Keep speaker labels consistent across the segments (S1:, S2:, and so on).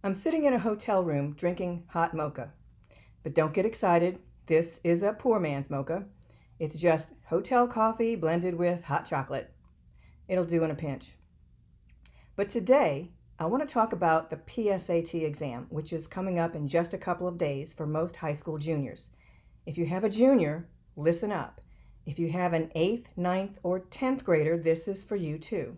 S1: I'm sitting in a hotel room drinking hot mocha. But don't get excited. This is a poor man's mocha. It's just hotel coffee blended with hot chocolate. It'll do in a pinch. But today, I want to talk about the PSAT exam, which is coming up in just a couple of days for most high school juniors. If you have a junior, listen up. If you have an 8th, 9th, or 10th grader, this is for you too.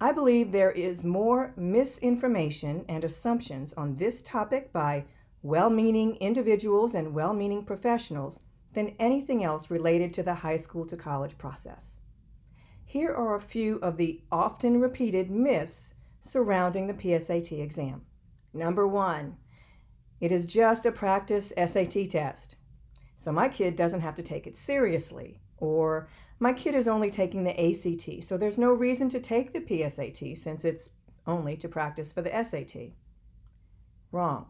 S1: I believe there is more misinformation and assumptions on this topic by well-meaning individuals and well-meaning professionals than anything else related to the high school to college process. Here are a few of the often repeated myths surrounding the PSAT exam. Number 1, it is just a practice SAT test, so my kid doesn't have to take it seriously. Or my kid is only taking the ACT, so there's no reason to take the PSAT since it's only to practice for the SAT. Wrong.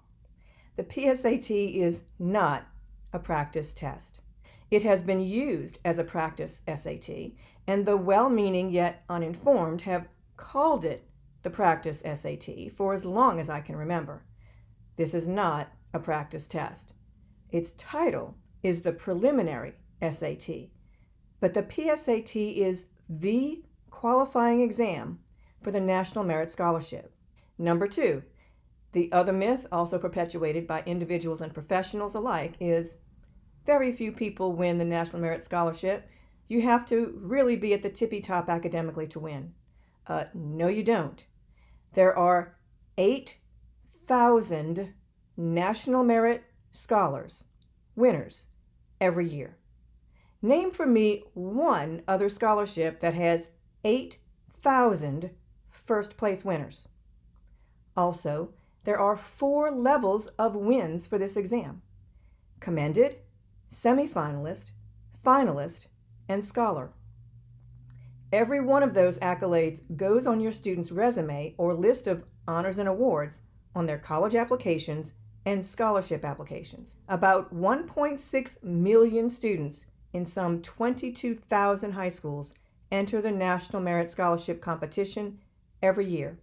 S1: The PSAT is not a practice test. It has been used as a practice SAT, and the well-meaning yet uninformed have called it the practice SAT for as long as I can remember. This is not a practice test. Its title is the preliminary SAT. But the PSAT is the qualifying exam for the National Merit Scholarship. Number 2, the other myth, also perpetuated by individuals and professionals alike, is very few people win the National Merit Scholarship. You have to really be at the tippy top academically to win. No, you don't. There are 8,000 National Merit Scholars, winners, every year. Name for me one other scholarship that has 8,000 first place winners. Also, there are 4 levels of wins for this exam: commended, semifinalist, finalist, and scholar. Every one of those accolades goes on your student's resume or list of honors and awards on their college applications and scholarship applications. About 1.6 million students in some 22,000 high schools enter the National Merit Scholarship competition every year.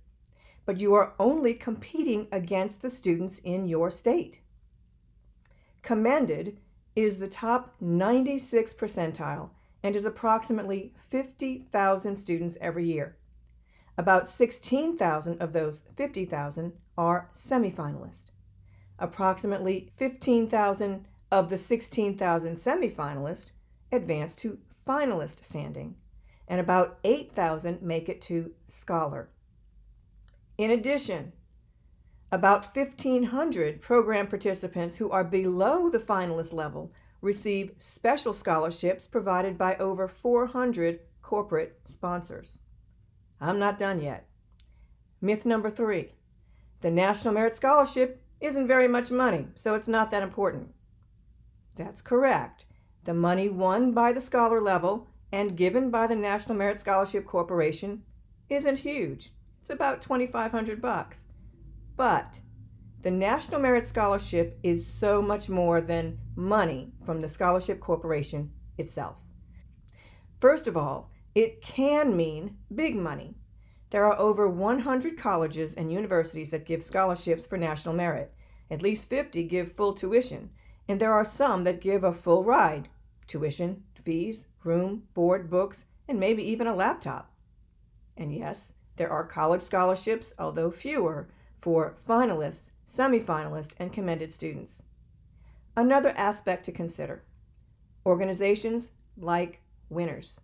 S1: But you are only competing against the students in your state. Commended is the top 96 percentile and is approximately 50,000 students every year. About 16,000 of those 50,000 are semifinalists. Approximately 15,000 of the 16,000 semifinalists advance to finalist standing, and about 8,000 make it to scholar. In addition, about 1,500 program participants who are below the finalist level receive special scholarships provided by over 400 corporate sponsors. I'm not done yet. Myth number 3, the National Merit Scholarship isn't very much money, so it's not that important. That's correct. The money won by the scholar level and given by the National Merit Scholarship Corporation isn't huge. It's about $2,500. But the National Merit Scholarship is so much more than money from the Scholarship Corporation itself. First of all, it can mean big money. There are over 100 colleges and universities that give scholarships for national merit. At least 50 give full tuition, and there are some that give a full ride: tuition, fees, room, board, books, and maybe even a laptop. And yes, there are college scholarships, although fewer, for finalists, semifinalists, and commended students. Another aspect to consider: organizations like winners.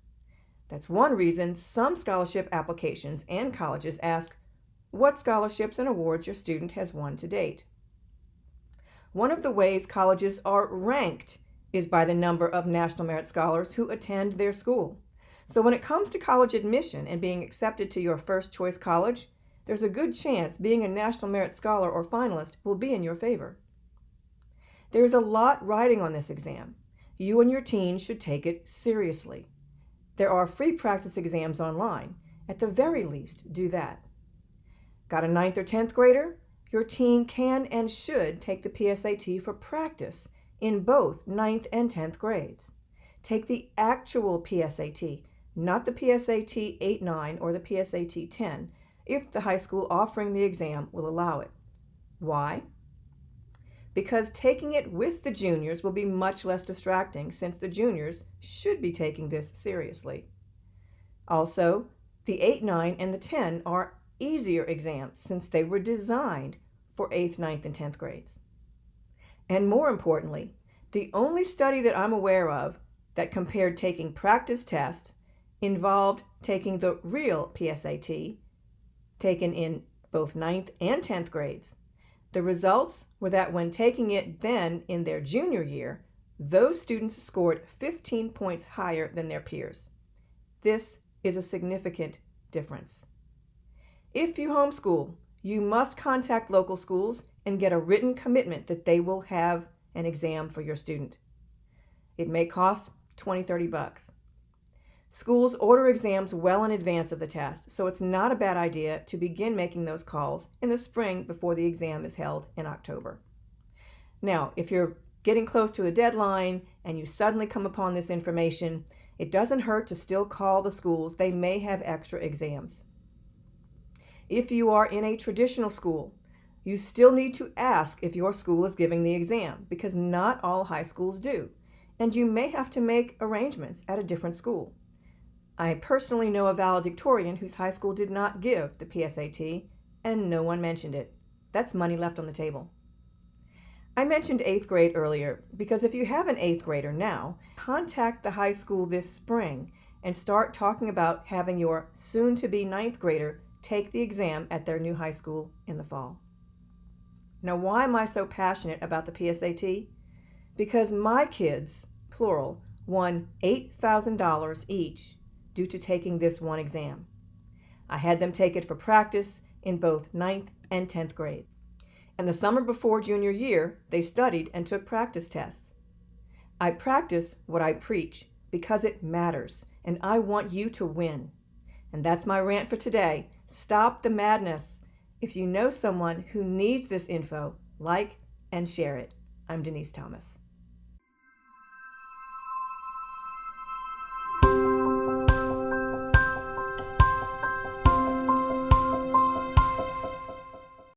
S1: That's one reason some scholarship applications and colleges ask what scholarships and awards your student has won to date. One of the ways colleges are ranked is by the number of National Merit Scholars who attend their school. So when it comes to college admission and being accepted to your first choice college, there's a good chance being a National Merit Scholar or finalist will be in your favor. There's a lot riding on this exam. You and your teen should take it seriously. There are free practice exams online. At the very least, do that. Got a 9th or 10th grader? Your teen can and should take the PSAT for practice in both 9th and 10th grades. Take the actual PSAT, not the PSAT 8-9 or the PSAT 10, if the high school offering the exam will allow it. Why? Because taking it with the juniors will be much less distracting since the juniors should be taking this seriously. Also, the 8, 9, and the 10 are easier exams since they were designed for 8th, 9th, and 10th grades. And more importantly, the only study that I'm aware of that compared taking practice tests involved taking the real PSAT, taken in both 9th and 10th grades. The results were that when taking it then in their junior year, those students scored 15 points higher than their peers. This is a significant difference. If you homeschool, you must contact local schools and get a written commitment that they will have an exam for your student. It may cost $20, $30. Schools order exams well in advance of the test, so it's not a bad idea to begin making those calls in the spring before the exam is held in October. Now, if you're getting close to the deadline and you suddenly come upon this information, it doesn't hurt to still call the schools. They may have extra exams. If you are in a traditional school, you still need to ask if your school is giving the exam because not all high schools do, and you may have to make arrangements at a different school. I personally know a valedictorian whose high school did not give the PSAT, and no one mentioned it. That's money left on the table. I mentioned 8th grade earlier because if you have an 8th grader now, contact the high school this spring and start talking about having your soon-to-be 9th grader take the exam at their new high school in the fall. Now, why am I so passionate about the PSAT? Because my kids, plural, won $8,000 each due to taking this one exam. I had them take it for practice in both 9th and 10th grade. And the summer before junior year, they studied and took practice tests. I practice what I preach because it matters, and I want you to win. And that's my rant for today. Stop the madness. If you know someone who needs this info, like and share it. I'm Denise Thomas.